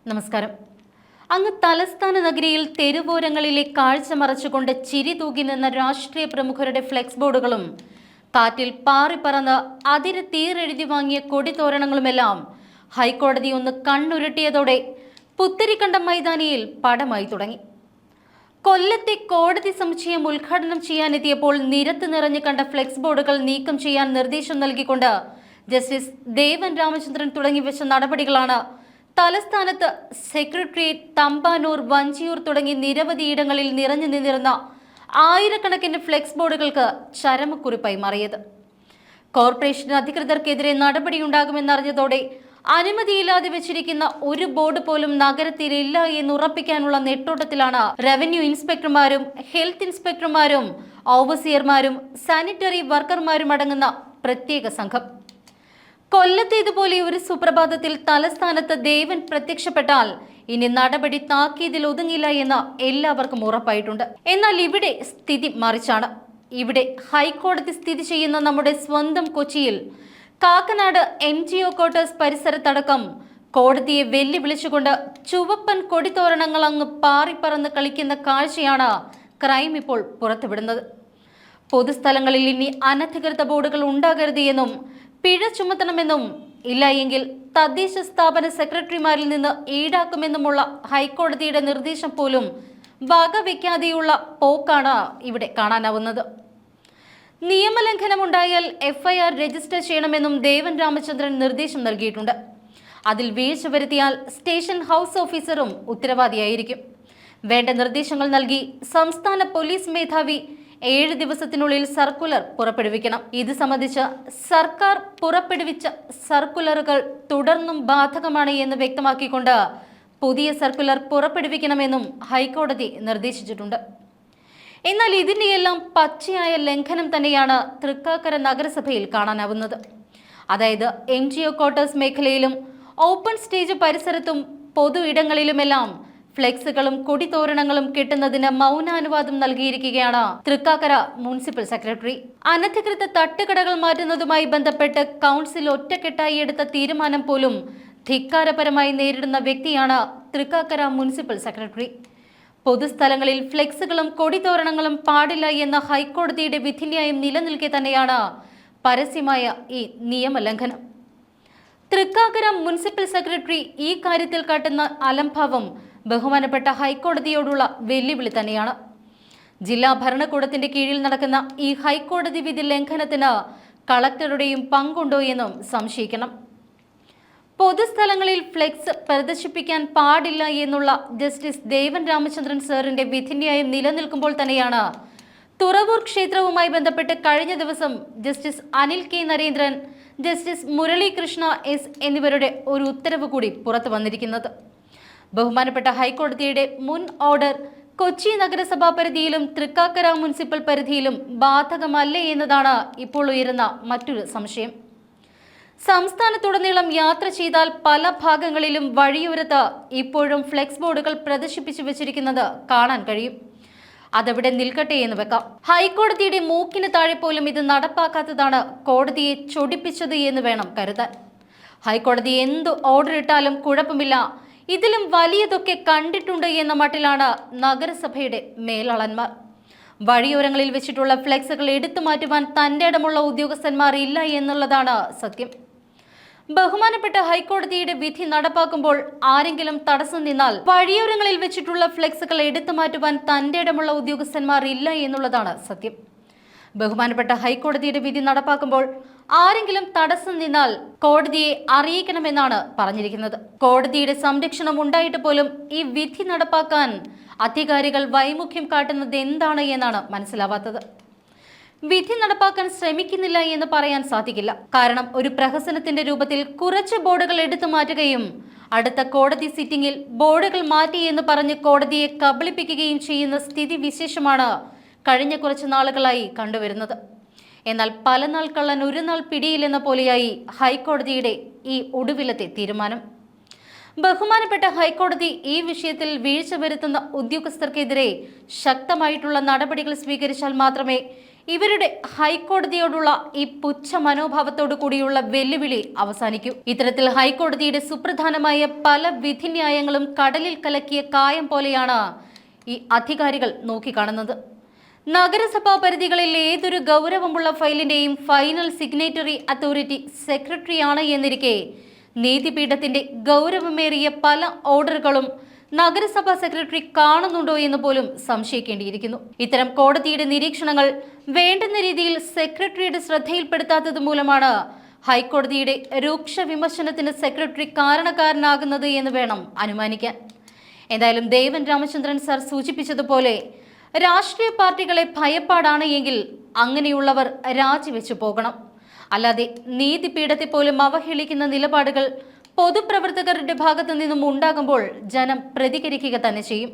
നമസ്കാരം. അങ്ങ് തലസ്ഥാന നഗരിയിൽ തെരുവോരങ്ങളിലെ കാഴ്ച മറച്ചുകൊണ്ട് ചിരി തൂകി നിന്ന രാഷ്ട്രീയ പ്രമുഖരുടെ ഫ്ലെക്സ് ബോർഡുകളും കാറ്റിൽ പാറിപ്പറന്ന് അതിര് തീരെഴുതി വാങ്ങിയ കൊടിതോരണങ്ങളുമെല്ലാം ഹൈക്കോടതി ഒന്ന് കണ്ണുരുട്ടിയതോടെ പുത്തരിക്കണ്ടം മൈതാനിയിൽ പടമായി തുടങ്ങി. കൊല്ലത്തെ കോടതി സമുച്ചയം ഉദ്ഘാടനം ചെയ്യാനെത്തിയപ്പോൾ നിരത്ത് നിറഞ്ഞു കണ്ട ഫ്ലെക്സ് ബോർഡുകൾ നീക്കം ചെയ്യാൻ നിർദ്ദേശം നൽകിക്കൊണ്ട് ജസ്റ്റിസ് ദേവൻ രാമചന്ദ്രൻ തുടങ്ങിവെച്ച നടപടികളാണ് തലസ്ഥാനത്ത് സെക്രട്ടേറിയറ്റ്, തമ്പാനൂർ, വഞ്ചിയൂർ തുടങ്ങി നിരവധിയിടങ്ങളിൽ നിറഞ്ഞു നിന്നിരുന്ന ആയിരക്കണക്കിന് ഫ്ലെക്സ് ബോർഡുകൾക്ക് ചരമക്കുറിപ്പായി മാറിയത്. കോർപ്പറേഷൻ അധികൃതർക്കെതിരെ നടപടിയുണ്ടാകുമെന്നറിഞ്ഞതോടെ അനുമതിയില്ലാതെ വെച്ചിരിക്കുന്ന ഒരു ബോർഡ് പോലും നഗരത്തിലില്ല എന്നുറപ്പിക്കാനുള്ള നെട്ടോട്ടത്തിലാണ് റവന്യൂ ഇൻസ്പെക്ടർമാരും ഹെൽത്ത് ഇൻസ്പെക്ടർമാരും ഓവർസിയർമാരും സാനിറ്ററി വർക്കർമാരും അടങ്ങുന്ന പ്രത്യേക സംഘം. കൊല്ലത്ത് ഇതുപോലെ ഒരു സുപ്രഭാതത്തിൽ തലസ്ഥാനത്ത് ദേവൻ പ്രത്യക്ഷപ്പെട്ടാൽ ഇനി നടപടി താക്കീതിൽ ഒതുങ്ങില്ല എന്ന് എല്ലാവർക്കും ഉറപ്പായിട്ടുണ്ട്. എന്നാൽ ഇവിടെ സ്ഥിതി മറിച്ചാണ്. ഇവിടെ ഹൈക്കോടതി സ്ഥിതി ചെയ്യുന്ന നമ്മുടെ സ്വന്തം കൊച്ചിയിൽ കാക്കനാട് MGO ക്വാർട്ടേഴ്സ് പരിസരത്തടക്കം കോടതിയെ വെല്ലുവിളിച്ചുകൊണ്ട് ചുവപ്പൻ കൊടിതോരണങ്ങൾ അങ്ങ് പാറിപ്പറന്ന് കളിക്കുന്ന കാഴ്ചയാണ് ക്രൈം ഇപ്പോൾ പുറത്തുവിടുന്നത്. പൊതുസ്ഥലങ്ങളിൽ ഇനി അനധികൃത ബോർഡുകൾ ഉണ്ടാകരുത് എന്നും പിഴ ചുമത്തണമെന്നും ഇല്ല എങ്കിൽ തദ്ദേശ സ്ഥാപന സെക്രട്ടറിമാരിൽ നിന്ന് ഈടാക്കുമെന്നുമുള്ള ഹൈക്കോടതിയുടെ നിർദ്ദേശം പോലും വകവെക്കാതെയുള്ള പോക്കാണ് ഇവിടെ കാണാനാവുന്നത്. നിയമലംഘനമുണ്ടായാൽ FIR രജിസ്റ്റർ ചെയ്യണമെന്നും ദേവൻ രാമചന്ദ്രൻ നിർദ്ദേശം നൽകിയിട്ടുണ്ട്. അതിൽ വീഴ്ച വരുത്തിയാൽ സ്റ്റേഷൻ ഹൗസ് ഓഫീസറും ഉത്തരവാദിയായിരിക്കും. വേണ്ട നിർദ്ദേശങ്ങൾ നൽകി സംസ്ഥാന പോലീസ് മേധാവി 7 ദിവസത്തിനുള്ളിൽ സർക്കുലർ പുറപ്പെടുവിക്കണം. ഇത് സംബന്ധിച്ച് സർക്കാർ പുറപ്പെടുവിച്ച സർക്കുലറുകൾ തുടർന്നും ബാധകമാണ് എന്ന് വ്യക്തമാക്കിക്കൊണ്ട് പുതിയ സർക്കുലർ പുറപ്പെടുവിക്കണമെന്നും ഹൈക്കോടതി നിർദ്ദേശിച്ചിട്ടുണ്ട്. എന്നാൽ ഇതിൻ്റെയെല്ലാം പച്ചയായ ലംഘനം തന്നെയാണ് തൃക്കാക്കര നഗരസഭയിൽ കാണാനാവുന്നത്. അതായത് MGO ക്വാർട്ടേഴ്സ് മേഖലയിലും ഓപ്പൺ സ്റ്റേജ് പരിസരത്തും പൊതു ഇടങ്ങളിലുമെല്ലാം ഫ്ലെക്സുകളും കൊടിതോരണങ്ങളും കെട്ടുന്നതിന് മൗനാനുവാദം നൽകിയിരിക്കുകയാണ് തൃക്കാക്കര മുനിസിപ്പൽ സെക്രട്ടറി. അനധികൃത തട്ടുകടകൾ മാറ്റുന്നതുമായി ബന്ധപ്പെട്ട് കൗൺസിൽ ഒറ്റക്കെട്ടായി എടുത്ത തീരുമാനം പോലും ധിക്കാരപരമായി നേരിടുന്ന വ്യക്തിയാണ് തൃക്കാക്കര മുനിസിപ്പൽ സെക്രട്ടറി. പൊതുസ്ഥലങ്ങളിൽ ഫ്ലെക്സുകളും കൊടിതോരണങ്ങളും പാടില്ല എന്ന ഹൈക്കോടതിയുടെ വിധിന്യായം നിലനിൽക്കെ തന്നെയാണ് പരസ്യമായ ഈ നിയമലംഘനം. തൃക്കാക്കര മുനിസിപ്പൽ സെക്രട്ടറി ഈ കാര്യത്തിൽ കാട്ടുന്ന അലംഭാവം ബഹുമാനപ്പെട്ട ഹൈക്കോടതിയോടുള്ള വെല്ലുവിളി തന്നെയാണ്. ജില്ലാ ഭരണകൂടത്തിന്റെ കീഴിൽ നടക്കുന്ന ഈ ഹൈക്കോടതി വിധി ലംഘനത്തിന് കളക്ടറുടെയും പങ്കുണ്ടോ എന്നും സംശയിക്കണം. പൊതുസ്ഥലങ്ങളിൽ ഫ്ലെക്സ് പ്രദർശിപ്പിക്കാൻ പാടില്ല എന്നുള്ള ജസ്റ്റിസ് ദേവൻ രാമചന്ദ്രൻ സാറിന്റെ വിധിന്യായം നിലനിൽക്കുമ്പോൾ തന്നെയാണ് തുറവൂർ ക്ഷേത്രവുമായി ബന്ധപ്പെട്ട് കഴിഞ്ഞ ദിവസം justice Anil K. Narendran, justice Muralikrishna S. എന്നിവരുടെ ഒരു ഉത്തരവ് കൂടി പുറത്തു വന്നിരിക്കുന്നത്. ബഹുമാനപ്പെട്ട ഹൈക്കോടതിയുടെ മുൻ ഓർഡർ കൊച്ചി നഗരസഭാ പരിധിയിലും തൃക്കാക്കര മുനിസിപ്പൽ പരിധിയിലും ബാധകമല്ലേ എന്നതാണ് ഇപ്പോൾ ഉയരുന്ന മറ്റൊരു സംശയം. സംസ്ഥാനത്തുടനീളം യാത്ര ചെയ്താൽ പല ഭാഗങ്ങളിലും വഴിയോരത്ത് ഇപ്പോഴും ഫ്ലെക്സ് ബോർഡുകൾ പ്രദർശിപ്പിച്ചു വെച്ചിരിക്കുന്നത് കാണാൻ കഴിയും. അതവിടെ നിൽക്കട്ടെ എന്ന് വെക്കാം. ഹൈക്കോടതിയുടെ മൂക്കിന് താഴെ പോലും ഇത് നടപ്പാക്കാത്തതാണ് കോടതിയെ ചൊടിപ്പിച്ചത് എന്ന് വേണം കരുതാൻ. ഹൈക്കോടതി എന്ത് ഓർഡർ ഇട്ടാലും കുഴപ്പമില്ല, ഇതിലും വലിയതൊക്കെ കണ്ടിട്ടുണ്ട് എന്ന മട്ടിലാണ് നഗരസഭയുടെ മേലാളന്മാർ. വഴിയോരങ്ങളിൽ വെച്ചിട്ടുള്ള ഫ്ലെക്സുകൾ എടുത്തു മാറ്റുവാൻ തന്റെ ഇടമുള്ള ഉദ്യോഗസ്ഥന്മാർ ഇല്ല എന്നുള്ളതാണ് സത്യം. ബഹുമാനപ്പെട്ട ഹൈക്കോടതിയുടെ വിധി നടപ്പാക്കുമ്പോൾ ആരെങ്കിലും തടസ്സം നിന്നാൽ വഴിയോരങ്ങളിൽ വെച്ചിട്ടുള്ള ഫ്ലെക്സുകൾ എടുത്തു മാറ്റുവാൻ തന്റെ ഇടമുള്ള ഉദ്യോഗസ്ഥന്മാർ ഇല്ല എന്നുള്ളതാണ് സത്യം. ബഹുമാനപ്പെട്ട ഹൈക്കോടതിയുടെ വിധി നടപ്പാക്കുമ്പോൾ ആരെങ്കിലും തടസ്സം നിന്നാൽ കോടതിയെ അറിയിക്കണമെന്നാണ് പറഞ്ഞിരിക്കുന്നത്. കോടതിയുടെ സംരക്ഷണം ഉണ്ടായിട്ട് പോലും ഈ വിധി നടപ്പാക്കാൻ അധികാരികൾ വൈമുഖ്യം കാട്ടുന്നത് എന്താണ് എന്നാണ് മനസ്സിലാവാത്തത്. വിധി നടപ്പാക്കാൻ ശ്രമിക്കുന്നില്ല എന്ന് പറയാൻ സാധിക്കില്ല. കാരണം ഒരു പ്രഹസനത്തിന്റെ രൂപത്തിൽ കുറച്ച് ബോർഡുകൾ എടുത്തു മാറ്റുകയും അടുത്ത കോടതി സിറ്റിംഗിൽ ബോർഡുകൾ മാറ്റി എന്ന് പറഞ്ഞ് കോടതിയെ കബളിപ്പിക്കുകയും ചെയ്യുന്ന സ്ഥിതി വിശേഷമാണ് കഴിഞ്ഞ കുറച്ച് നാളുകളായി കണ്ടുവരുന്നത്. എന്നാൽ പല നാൾ കള്ളൻ ഒരു നാൾ പിടിയില്ലെന്ന പോലെയായി ഹൈക്കോടതിയുടെ ഈ ഒടുവിലത്തെ തീരുമാനം. ബഹുമാനപ്പെട്ട ഹൈക്കോടതി ഈ വിഷയത്തിൽ വീഴ്ച വരുത്തുന്ന ഉദ്യോഗസ്ഥർക്കെതിരെ ശക്തമായിട്ടുള്ള നടപടികൾ സ്വീകരിച്ചാൽ മാത്രമേ ഇവരുടെ ഹൈക്കോടതിയോടുള്ള ഈ പുച്ഛ മനോഭാവത്തോടു കൂടിയുള്ള വെല്ലുവിളി അവസാനിക്കും. ഇത്തരത്തിൽ ഹൈക്കോടതിയുടെ സുപ്രധാനമായ പല വിധിന്യായങ്ങളും കടലിൽ കലക്കിയ കായം പോലെയാണ് ഈ അധികാരികൾ നോക്കിക്കാണുന്നത്. നഗരസഭാ പരിധികളിൽ ഏതൊരു ഗൗരവമുള്ള ഫയലിന്റെയും ഫൈനൽ സിഗ്നേറ്ററി അതോറിറ്റി സെക്രട്ടറിയാണ് എന്നിരിക്കെ നീതിപീഠത്തിന്റെ ഗൗരവമേറിയ പല ഓർഡറുകളും നഗരസഭാ സെക്രട്ടറി കാണുന്നുണ്ടോ എന്ന് പോലും സംശയിക്കേണ്ടിയിരിക്കുന്നു. ഇത്തരം കോടതിയുടെ നിരീക്ഷണങ്ങൾ വേണ്ടുന്ന രീതിയിൽ സെക്രട്ടറിയുടെ ശ്രദ്ധയിൽപ്പെടുത്താത്തത് മൂലമാണ് ഹൈക്കോടതിയുടെ രൂക്ഷ വിമർശനത്തിന് സെക്രട്ടറി കാരണക്കാരനാകുന്നത് എന്ന് വേണം അനുമാനിക്കാൻ. എന്തായാലും ദേവൻ രാമചന്ദ്രൻ സാർ സൂചിപ്പിച്ചതുപോലെ രാഷ്ട്രീയ പാർട്ടികളെ ഭയപ്പാടാണ് എങ്കിൽ അങ്ങനെയുള്ളവർ രാജിവെച്ചു പോകണം. അല്ലാതെ നീതിപീഠത്തെ പോലും അവഹേളിക്കുന്ന നിലപാടുകൾ പൊതുപ്രവർത്തകരുടെ ഭാഗത്തു നിന്നും ഉണ്ടാകുമ്പോൾ ജനം പ്രതികരിക്കുക തന്നെ ചെയ്യും.